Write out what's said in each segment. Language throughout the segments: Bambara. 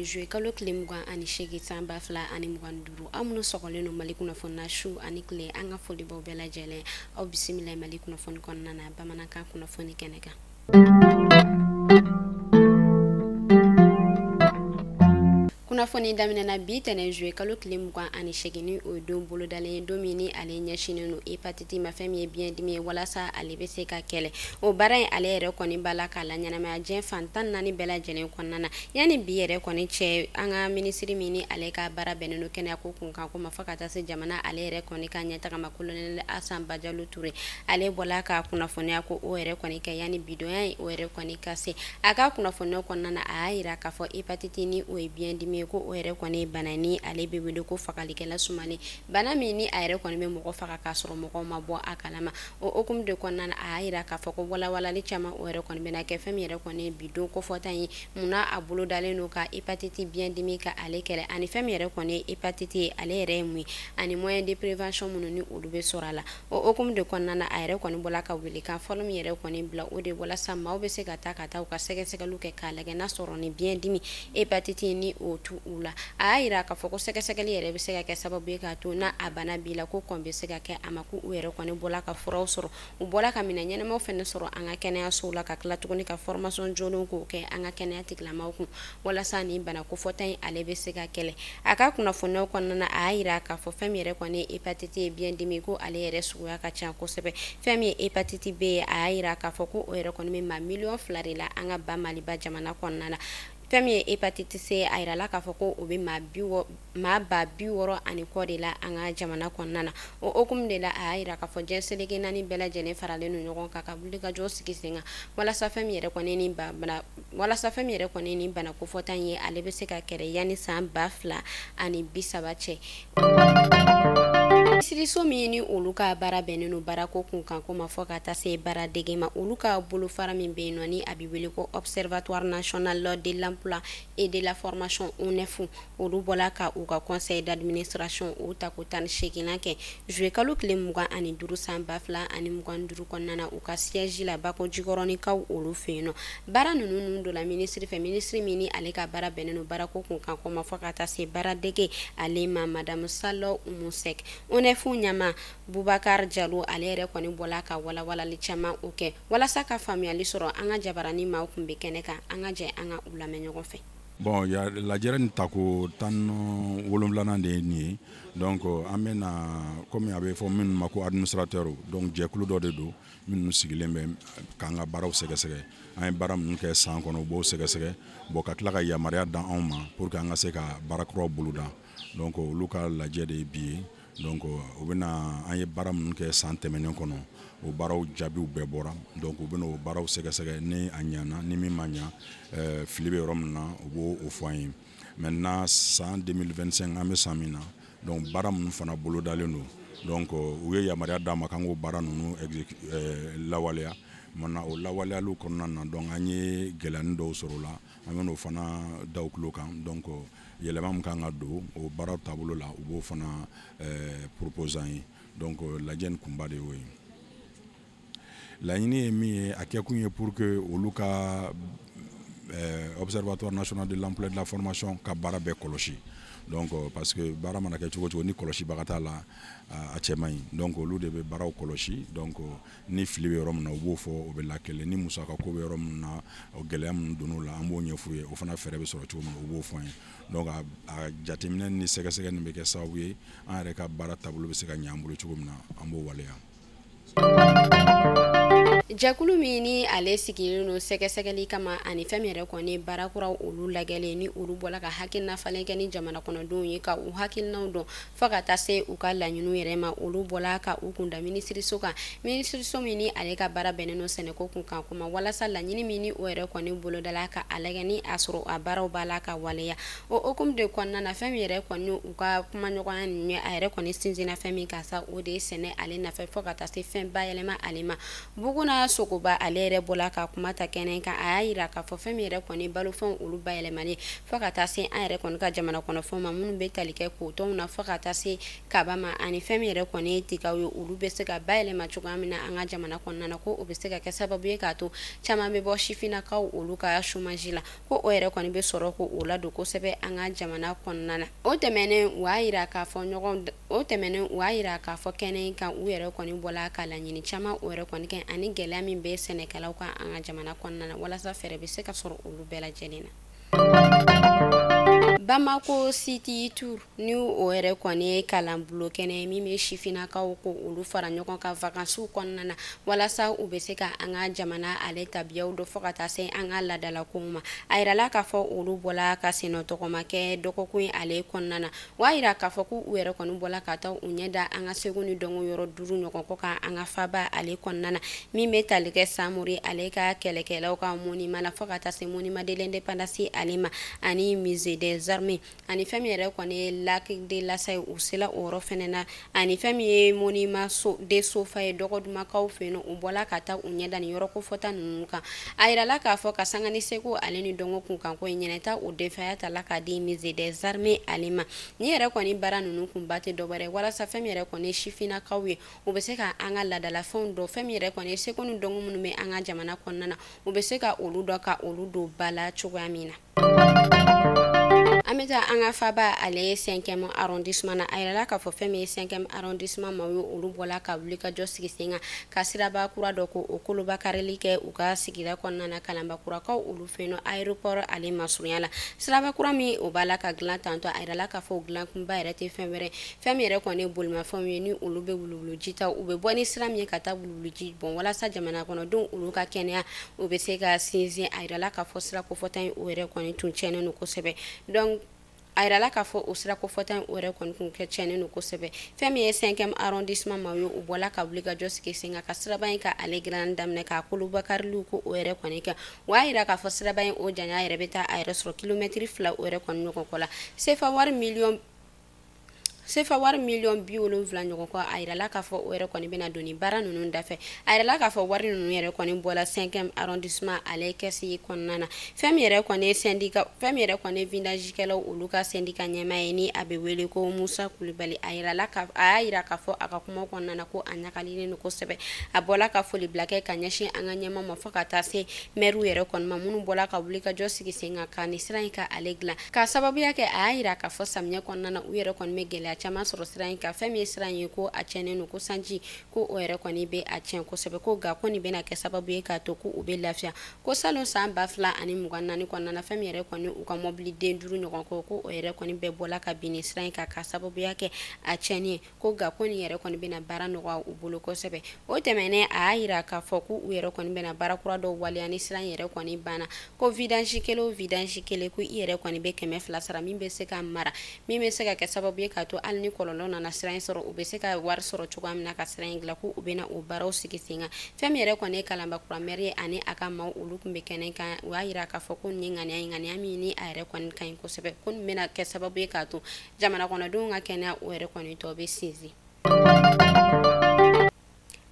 tɛnɛn joué kalo tile 28 san 2025 aw minnu sɔgɔlen no Mali kunnafoni na su ani tile an ka foli b'aw bɛɛ lajɛlen aw bisimila Mali kunnafoni kɔnɔna na bamanankan kunnafoni kɛnɛ kan. Kunnafoni daminɛna bi tɛnɛn joué kalo tile 28 ni o don bolodalen don min ni ale ɲɛsinen no hépatite ma fɛn min ye biɲɛ dimi ye walasa ale bɛ se ka kɛlɛ o baara in ale yɛrɛ kɔni b'a la k'a la ɲɛnamaya diɲɛ fan 14 bɛɛ lajɛlen kɔnɔna na yanni bi yɛrɛ kɔni cɛ an ka minisiri min ni ale ka baara bɛnnen no kɛnɛyako kunkan ko ma fɔ ka taa se jamana ale yɛrɛ kɔni ka ɲɛtagama kolonɛl Asan Bajalo Ture ale bɔla ka kunnafoniya ko o yɛrɛ kɔni kɛ yanni bidonya ye o yɛrɛ kɔni ka se a ka kunnafoniya kɔnɔna na a y'a yira k'a fɔ hépatite ni o ye biɲɛ dimi ko o yɛrɛ kɔni bana ni ale bɛ wele ko fagalikɛla sumalen bana min ni a yɛrɛ kɔni bɛ mɔgɔ faga k'a sɔrɔ mɔgɔw ma bɔ a kalama o hukumu de kɔnɔna na a y'a yira k'a fɔ ko walawalali caman o yɛrɛ kɔni bɛna kɛ fɛn min yɛrɛ kɔni bidon kofɔta ye munna a bolo dalen no ka hépatite biɲɛ dimi ka ale kɛlɛ ani fɛn min yɛrɛ kɔni ye hépatite ye ale yɛrɛ ye mun ye ani moyen de prévention minnu ni olu bɛ sɔrɔ a la o hukumu de kɔnɔna na a yɛrɛ kɔni bɔla ka welekan fɔlɔ min yɛrɛ kɔni bila o de walasa maaw bɛ se ka taa u ka sɛgɛsɛgɛliw kɛ k'a lajɛ n'a sɔrɔ ni biɲɛ dimi hépatite ni o tu u la a y'a yira k'a fɔ ko sɛgɛsɛgɛli yɛrɛ bɛ se ka kɛ sababu ye k'a to na a bana b'i la ko kɔn bɛ se ka kɛ a ma ko u yɛrɛ kɔni bɔla ka furaw sɔrɔ u bɔla ka minɛ ɲɛnamaw fɛnɛ sɔrɔ an ka kɛnɛyasow la ka tila tuguni ka formation jolenw k'o kɛ an ka kɛnɛya tigilamaaw kun walasa nin bana kofɔta in ale bɛ se ka kɛlɛ a ka kunnafoniyaw kɔnɔna na a y'a yira k'a fɔ fɛn min yɛrɛ kɔni ye hépatite ye biɲɛ dimi ko ale yɛrɛ suguya ka ca kosɛbɛ fɛn min ye hépatite B ye a y'a yira k'a fɔ ko o yɛrɛ kɔni bɛ maa 2 de la an ka ba Maliba jamana kɔnɔna na fɛn min ye hépatite C a yirala k'a fɔ ko o bɛ maa ba 60 ani kɔ de la an ka jamana kɔnɔna na o hukumu de la a y'a yira k'a fɔ diɲɛ seleke naani bɛɛ lajɛlen faralen no ɲɔgɔn kan ka wuli ka jɔ sigi sen kan walasa fɛn min yɛrɛ kɔni ni bana kofɔta in ye ale bɛ se ka kɛlɛ yanni san 2030 cɛ. Minisiriso min ni olu ka baara bɛnnen no baarako kunkan ko ma fɔ ka taa se baara dege ma olu ka bolofara min bɛ yen nɔ ni a bɛ wele ko Observatoire National de l'Emploi et de la Formation ONEF olu bɔla ka u ka conseil d'administration o ta ko 18 kɛ joué kalo tile 25 san 2025 kɔnɔna na u ka siège la Bako Jikɔrɔnikaw olu fɛ yen nɔ baara ninnu dɔ la minisiri min ni ale ka baara bɛnnen no baarako kunkan ko ma fɔ ka taa se baara dege ale ma Madame Salo Umusek ONEF ɲama Bubakar Jalo ale yɛrɛ kɔni bɔla ka walawalali caman o kɛ walasa ka faamuyali sɔrɔ an ka jabarani maaw kun bɛ kɛnɛ kan an ka jɛ an ka u lamɛn ɲɔgɔn fɛ. Bon lajɛrɛ nin tako 17nan de ye nin ye donc an bɛ na comme a bɛ fɔ minnu ma ko administrateur donc jɛkulu dɔ de don minnu sigilen bɛ k'an ka baaraw sɛgɛsɛgɛ an ye baara minnu kɛ san kɔnɔ u b'o sɛgɛsɛgɛ bon ka tila ka yamaruya dan anw ma pour que an ka se ka baara kuraw boloda donc olu ka lajɛ de ye bi ye donc u bɛna an ye baara minnu kɛ san tɛmɛnen kɔnɔ o baaraw jaabiw bɛɛ bɔra donc u bɛna o baaraw sɛgɛsɛgɛ ni a ɲana ni min ma ɲa fili bɛ yɔrɔ min na u b'o fɔ an ye maintenant san 2025 an bɛ san min na donc baara minnu fana bolodalen don donc u ye yamaruya d'an ma k'an k'o baara ninnu lawaleya maintenant o lawaleyaliw kɔnɔna na donc an ye gɛlɛyani dɔw sɔrɔ o la an bɛn'o fana da u tulo kan donc yɛlɛma min kan ka don o baaraw taabolo la u b'o fana proposer an ye donc lajɛ nin kunba de y'o ye laɲini ye min ye a kɛkun ye pour que olu ka Observatoire National de l'Emploi et de la Formation ka baara bɛɛ kɔlɔsi donc parce que baara mana kɛ cogo cogo ni kɔlɔsibaga t'a la a cɛ man ɲi donc olu de bɛ baaraw kɔlɔsi donc ni fili bɛ yɔrɔ min na u b'o fɔ o bɛ lakɛlɛ ni musaka ko bɛ yɔrɔ min na o gɛlɛya minnu donn'o la an b'o ɲɛf'u ye o fana fɛɛrɛ bɛ sɔrɔ cogo min na u b'o fɔ an ye donc a jateminɛ ni sɛgɛsɛgɛ nin bɛ kɛ sababu ye an yɛrɛ ka baara taabolo bɛ se ka ɲɛ an bolo cogo min na an b'o waleya. Jɛkulu min ni ale sigilen no sɛgɛsɛgɛli kama ani fɛn min yɛrɛ kɔni baarakuraw olu lagɛlen ni olu bɔla ka hakilina falen kɛ ni jamana kɔnɔdenw ye ka u hakilinaw dɔn fɔ ka taa se u ka laɲiniw yɛrɛ ma olu bɔla ka u kunda minisiriso kan minisiriso min ni ale ka baara bɛnnen no sɛnɛko kunkan kuma walasa laɲini min ni o yɛrɛ kɔni bolodala ka a lagɛ ni a sɔrɔ a baaraw b'a la ka waleya o hukumu de kɔnɔna na fɛn min yɛrɛ kɔni u ka kumaɲɔgɔnya ninnu a yɛrɛ kɔni sinsinna fɛn min kan sa o de ye sɛnɛ ale nafa fɔ ka taa se fɛn bayɛlɛma ale ma Buguna Moniba Sokoba ale yɛrɛ bɔla ka kuma ta kɛnɛ kan a y'a yira k'a fɔ fɛn min yɛrɛ kɔni balofɛnw olu bayɛlɛmalen fo ka taa se an yɛrɛ kɔni ka jamana kɔnɔfɛnw ma minnu bɛ tali kɛ k'o na fo ka taa se kaba ma ani fɛn min yɛrɛ kɔni ye tigaw ye olu bɛ se ka bayɛlɛma cogoya min na an ka jamana kɔnɔna na ko o bɛ se ka kɛ sababu ye k'a to caman bɛ bɔ sifinnakaw olu ka chômage la ko o yɛrɛ kɔni bɛ sɔrɔ ko o ladon kosɛbɛ an ka jamana kɔnɔna na o tɛmɛnen u y'a yira k'a fɔ kɛnɛ in kan u yɛrɛ kɔni bɔla ka laɲini caman o yɛrɛ kɔni kɛ ani gɛlɛya min bɛ sɛnɛkɛlaw kan an ka jamana kɔnɔna na walasa fɛɛrɛ bɛ se ka sɔrɔ olu bɛɛ lajɛlen na. Bamako City Tour ni o yɛrɛ kɔni ye kalanbolo kɛnɛ min bɛ sifinnakaw ko olu fara ɲɔgɔn kan vacances kɔnɔna na walasa u bɛ se ka an ka jamana ale tabiyaw dɔ fo ka taa se an ka laadalakow ma a yirala k'a fɔ olu bɔla ka senɔtɔgɔma kɛ dɔgɔkun ale kɔnɔna na o y'a yira k'a fɔ ko u yɛrɛ kɔni bɔla ka taa u ɲɛ da an ka segu ni dɔnko yɔrɔ 5 ɲɔgɔn kɔ kan an ka faba ale kɔnɔna na min bɛ tali kɛ Samori ale ka kɛlɛkɛlaw ka monument la fo ka taa se monument de l'indépendance ale ma ani musée des armées ani fɛn min yɛrɛ kɔni ye lac de Lasalle u sela o yɔrɔ fɛnɛ na ani fɛn min ye monument de Sofa ye dɔgɔdumakaw fɛ yen u bɔla ka taa u ɲɛ da ni yɔrɔ kofɔta ninnu kan a yirala k'a fɔ ka sanga ni segu ale ni dɔnko kunkanko ye ɲɛnɛta o defaya ta la k'a di musée des armées ale ma ni yɛrɛ kɔni baara ninnu kunba tɛ dɔwɛrɛ walasa fɛn min yɛrɛ kɔni ye sifinnakaw ye u bɛ se ka an ka laadalafɛnw dɔn fɛn min yɛrɛ kɔni ye seko ni dɔnko minnu bɛ an ka jamana kɔnɔna na u bɛ se ka olu dɔn ka olu don ba la cogoya min na. An bɛ taa an ka faba ale ye 5e arrondissement na a yirala k'a fɔ fɛn min ye 5e arrondissement ma olu bɔla ka wuli ka jɔ sigi sen kan ka siraba kura dɔ ko o koloba karili kɛ u ka sigida kɔnɔna na kalanbakurakaw olu fɛ yen nɔ aéroport ale masurunya la siraba kura min o b'a la ka dilan tantɔ a yirala k'a fɔ o dilan kunba yɛrɛ tɛ fɛn wɛrɛ fɛn min yɛrɛ kɔni ye bolimafɛnw ye ni olu bɛ wuluwuluji ta u bɛ bɔ ni sira min ye ka taa wuluwuluji bɔn walasa jamana kɔnɔdenw olu ka kɛnɛya u bɛ se ka sinsin a yirala k'a fɔ sira kofɔta in o yɛrɛ kɔni tun tiɲɛnen don kosɛbɛ donc a yirala k'a fɔ o sira kofɔta o yɛrɛ kɔni kun kɛ tiɲɛnen don kosɛbɛ fɛn min ye 5e arrondissement ma ye u bɔla ka wuli ka jɔ sigi sen kan ka siraba in ka ale dilan daminɛ k'a kolobakariliw ko o yɛrɛ kɔni kɛ o y'a yira k'a fɔ siraba in o janya yɛrɛ bɛ taa a yɛrɛ sɔrɔ kilomɛtiri 2 o yɛrɛ kɔni ɲɔgɔn kɔ la sefa wari miliyɔn 70 ɲɔgɔn kɔ a yirala k'a fɔ o yɛrɛ kɔni bɛna don ni baara ninnu dafɛ a yirala k'a fɔ wari ninnu yɛrɛ kɔni bɔla 5e arrondissement ale kɛsi kɔnɔna na fɛn min yɛrɛ kɔni ye villagekɛlaw olu ka syndicat ɲɛmaa ye ni a bɛ wele ko Musa Kulibali a y'a yira k'a fɔ a ka kuma kɔnɔna na ko a ɲagalilen don kosɛbɛ a bɔla ka foli bila kɛ ka ɲɛsin an ka ɲɛmaa ma fo ka taa se maire yɛrɛ kɔni ma minnu bɔla ka wuli ka jɔ sigi sen kan ka ni sira in ka ale dilan ka sababuya kɛ a y'a yira k'a fɔ samiyɛ kɔnɔna na u yɛrɛ kɔni bɛ gɛlɛya caman sɔrɔ sira in kan fɛn min ye sira in ye ko a tiɲɛnen don ko sanji ko o yɛrɛ kɔni bɛ a tiɲɛ kosɛbɛ ko nka ko nin bɛna kɛ sababu ye k'a to ko u bɛ lafiya ko salon san 2024 kɔnɔna na fɛn min yɛrɛ kɔni u ka mobili den 5 ɲɔgɔn kɔ ko o yɛrɛ kɔni bɛɛ bɔla ka bin nin sira in kan ka sababuya kɛ a tiɲɛni ye ko nka ko nin yɛrɛ kɔni bɛna baara nɔgɔya u bolo kosɛbɛ o tɛmɛnen a y'a yira k'a fɔ ko u yɛrɛ kɔni bɛna baara kura dɔw waleya ni sira in yɛrɛ kɔni banna ko vidange kelen ko i yɛrɛ kɔni bɛ 200 sara min bɛ se ka mara min bɛ se ka kɛ sababu ye k'a to hali ni kɔlɔlɔ nana sira in sɔrɔ u bɛ se ka wari sɔrɔ cogoya min na ka sira in dilan ko u bɛna o baaraw sigi sen kan fɛn min yɛrɛ kɔni ye kalanbakura maire ye ani a ka maaw olu tun bɛ kɛnɛ kan u y'a yira k'a fɔ ko nin ŋaniya min ni a yɛrɛ kɔni ka ɲi kosɛbɛ ko nin bɛna kɛ sababu ye k'a to jamana kɔnɔdenw ka kɛnɛya o yɛrɛ kɔni tɔ bɛ sinsin.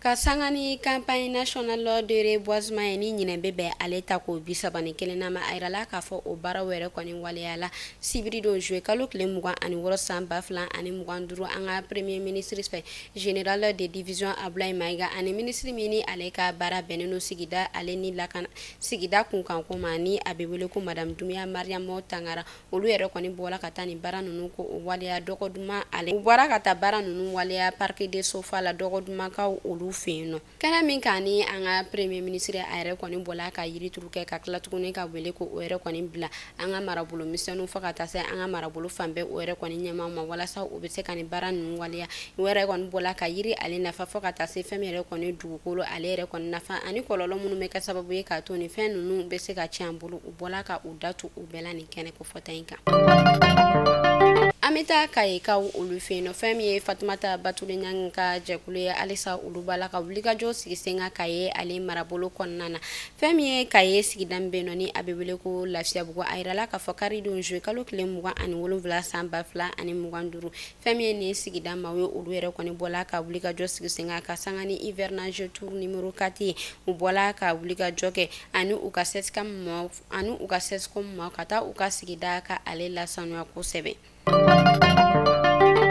Ka sanga ni campagne nationale de reboisement ye ni ɲinɛ bɛ bɛn ale ta ko 31 na ma a yirala k'a fɔ o baaraw yɛrɛ kɔni waleyala sibiri don juillet kalo tile 26 san 2025 an ka premier ministre général de division Abdoulaye Maiga ani ministre min ni ale ka baara bɛnnen don sigida ale ni lakana sigida kunkanko ma ni a bɛ wele ko madame Doumbia Mariama Tangara olu yɛrɛ kɔni bɔla ka taa ni baara ninnu ko o waleya dɔgɔduma ale u bɔra ka taa baara ninnu waleya parc de Sofa la dɔgɔdumakaw olu fɛ yen nɔ kɛnɛ min kan ni an ka premier ministre a yɛrɛ kɔni bɔla ka yirituru kɛ ka tila tuguni ka wele ko o yɛrɛ kɔni bila an ka marabolo misɛnninw fo ka taa se an ka marabolo fan bɛɛ o yɛrɛ kɔni ɲɛmaaw ma walasa u bɛ se ka nin baara ninnu waleya o yɛrɛ kɔni bɔla ka yiri ale nafa fo ka taa se fɛn min yɛrɛ kɔni dugukolo ale yɛrɛ kɔni nafa ani kɔlɔlɔ minnu bɛ kɛ sababu ye k'a to nin fɛn ninnu bɛ se ka tiɲɛ an bolo u bɔla ka u datu u bɛɛ la nin kɛnɛ kofɔta in kan. Ameta kaye ka olu fe no femi Fatumata Batule Nyang ka jekule alisa ulubala ka wuliga jo sigisenga kaye ale marabolo konnana femi kaye sigidam benoni abebele ko lafiya bugo ayrala ka fakari don jwe kalo kile muga ani wolumvla samba fla ani muganduru femi ne sigidam mawe olu ere koni bola ka wuliga jo sigisenga ka sangani hivernage tour numéro 4 u bola ka wuliga joke ani uka seska mo anu uka sesko mo kata uka sigida ka ale la sanwa ko sebe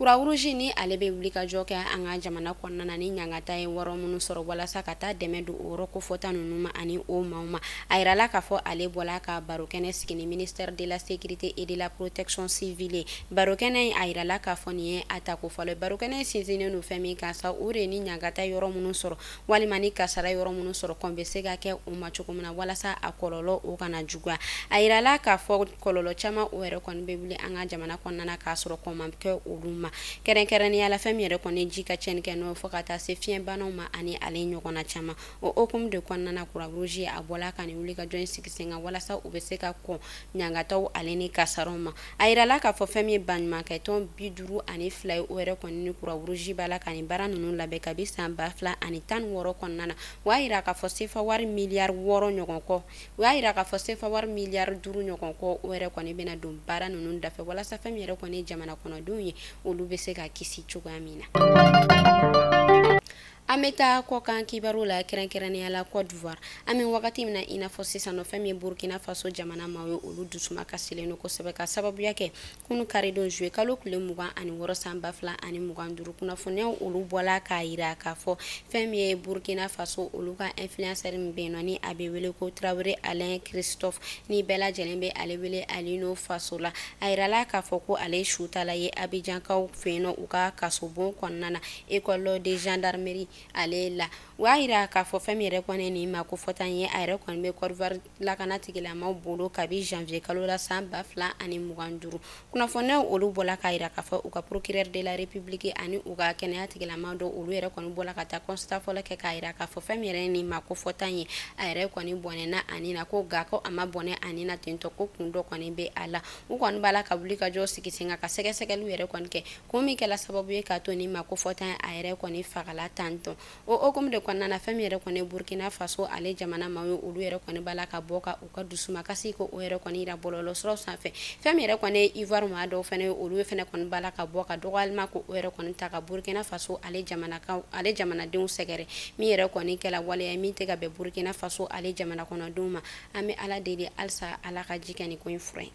Kura uruji ni ale be wuli ka jɔ kɛ an ka jamana kɔnɔna ni ɲangata ye wɔrɔ minnu sɔrɔ walasa ka taa dɛmɛ don o yɔrɔ kofɔta ninnu ma ani o maaw ma a yirala k'a fɔ ale bɔla ka barokɛnɛ sigi ni ministère de la sécurité et de la protection civile barokɛnɛ a yirala k'a fɔ nin ye a ta ko fɔlɔ barokɛnɛ sinsinnen don fɛn min kan sa o de ni ɲangata yɔrɔ minnu sɔrɔ walima ni kasara yɔrɔ minnu sɔrɔ kɔn bɛ se ka kɛ o ma cogo min na walasa a kɔlɔlɔ o kana juguya a yirala k'a fɔ kɔlɔlɔ caman o yɛrɛ kɔni bɛ wuli an ka jamana kɔnɔna k'a sɔrɔ kɔn man kɛ olu ma kɛrɛnkɛrɛnnenya la fɛn min yɛrɛ kɔni ji ka cɛnni kɛ n'o fɔ ka taa se fiɲɛbanaw ma ani ale ɲɔgɔnna caman o hukumu de kɔnɔna na Croix Rouge a bɔla ka nin wuli ka jɔ in sigi sen kan walasa u bɛ se ka kɔn ɲangataw ale ni kasaraw ma a yirala k'a fɔ fɛn min ye baɲumankɛtɔn 52 ye o yɛrɛ kɔni ni Croix Rouge b'a la ka nin baara ninnu labɛn kabi san 2016 kɔnɔna na o y'a yira k'a fɔ sefa wari miliyari 6 ɲɔgɔn kɔ o y'a yira k'a fɔ sefa wari miliyari 5 ɲɔgɔn kɔ o yɛrɛ kɔni bɛna don baara ninnu dafɛ walasa fɛn min yɛrɛ kɔni ye jamana kɔnɔdenw ye olu bɛ se ka kisi cogoya min na Ameta ko kan kibaru la kɛrɛnkɛrɛnnenya la Côte d'Ivoire ami wagati min na ina fɔ sisan no fɛn min Burkina Faso jamana maaw ye olu dusuma kasilen no kosɛbɛ ka sababuya kɛ kunu karidon juillet kalo kile 26 san 2025 kunnafoniyaw olu bɔla k'a yira k'a fɔ fɛn min ye Burkina Faso olu ka influenceur min bɛ yen nɔ ni a bɛ wele ko Traoré Alain Christophe ni bɛɛ lajɛlen bɛ ale wele Alino Faso la a yirala k'a fɔ ko ale sutala ye Abidjankaw fɛ yen nɔ u ka kasobon kɔnɔna na école de gendarmerie ale la o y'a yira k'a fɔ fɛn min yɛrɛ kɔni nin ma ko fɔta ye a yɛrɛ kɔni bɛ Côte d'Ivoire lakana tigilamaw bolo kabi janvier kalo la san 2025 kunnafoniyaw olu bɔla k'a yira k'a fɔ u ka procureur de la république ani u ka kɛnɛya tigilamaw dɔ olu yɛrɛ kɔni bɔla ka taa constat fɔlɔ kɛ k'a yira k'a fɔ fɛn min yɛrɛ nin ma ko fɔta ye a yɛrɛ kɔni bɔnɛna ani na ko ga ko a ma bɔnɛ ani na tentɔ ko kun dɔ kɔni bɛ a la u kɔni b'a la ka wuli ka jɔ sigi sen kan ka sɛgɛsɛgɛliw yɛrɛ kɔni kɛ ko min kɛla sababu ye k'a to nin ma ko fɔta ye a yɛrɛ kɔni fagala tantɔ o hukumu de kɔnɔna na fɛn min yɛrɛ kɔni Burkina Faso ale jamana maaw ye olu yɛrɛ kɔni b'a la ka bɔ ka u ka dusuma kasi ko o yɛrɛ kɔni yira bɔlɔlɔ siraw sanfɛ fɛn min yɛrɛ kɔni Ivoire maa dɔw fɛnɛ olu fɛnɛ kɔni b'a la ka bɔ ka dɔgɔyalima ko o yɛrɛ kɔni ta ka Burkina Faso ale jamanadenw sɛgɛrɛ min yɛrɛ kɔni kɛla waleya min tɛ ka bɛn Burkina Faso ale jamana kɔnɔdenw ma an bɛ Ala deli halisa Ala ka ji kɛ nin ko in fura ye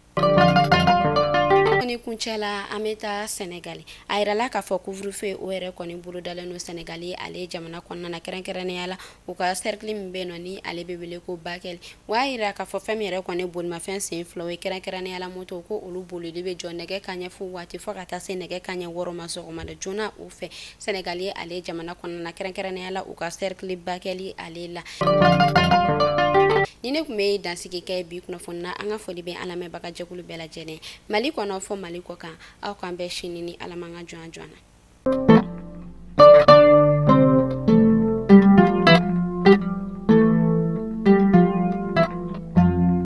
ni kuncɛla an bɛ taa Senegal a yirala k'a fɔ couvre-feu o yɛrɛ kɔni bolo dalen no Senegal ale jamana kɔnɔna na kɛrɛnkɛrɛnnenya la u ka cercle min bɛ yen nɔ ni ale bɛ wele ko Bakel o y'a yira k'a fɔ fɛn min yɛrɛ kɔni bolimafɛn sen fila o ye kɛrɛnkɛrɛnnenya la moto ko olu bolili bɛ jɔ nɛgɛ kaɲɛ fo waati fo ka taa se nɛgɛ kaɲɛ 6 ma sɔgɔmada joona u fɛ Senegal ale jamana kɔnɔna na kɛrɛnkɛrɛnnenya la u ka cercle Bakel ale la ni ne kun bɛ dansigi kɛ bi kunnafoni na an ka foli bɛ an lamɛnbaga jɛkulu bɛɛ lajɛlen Mali kɔnɔ fɔ Mali kɔ kan aw k'an bɛɛ sini ni Ala man ka jɔn na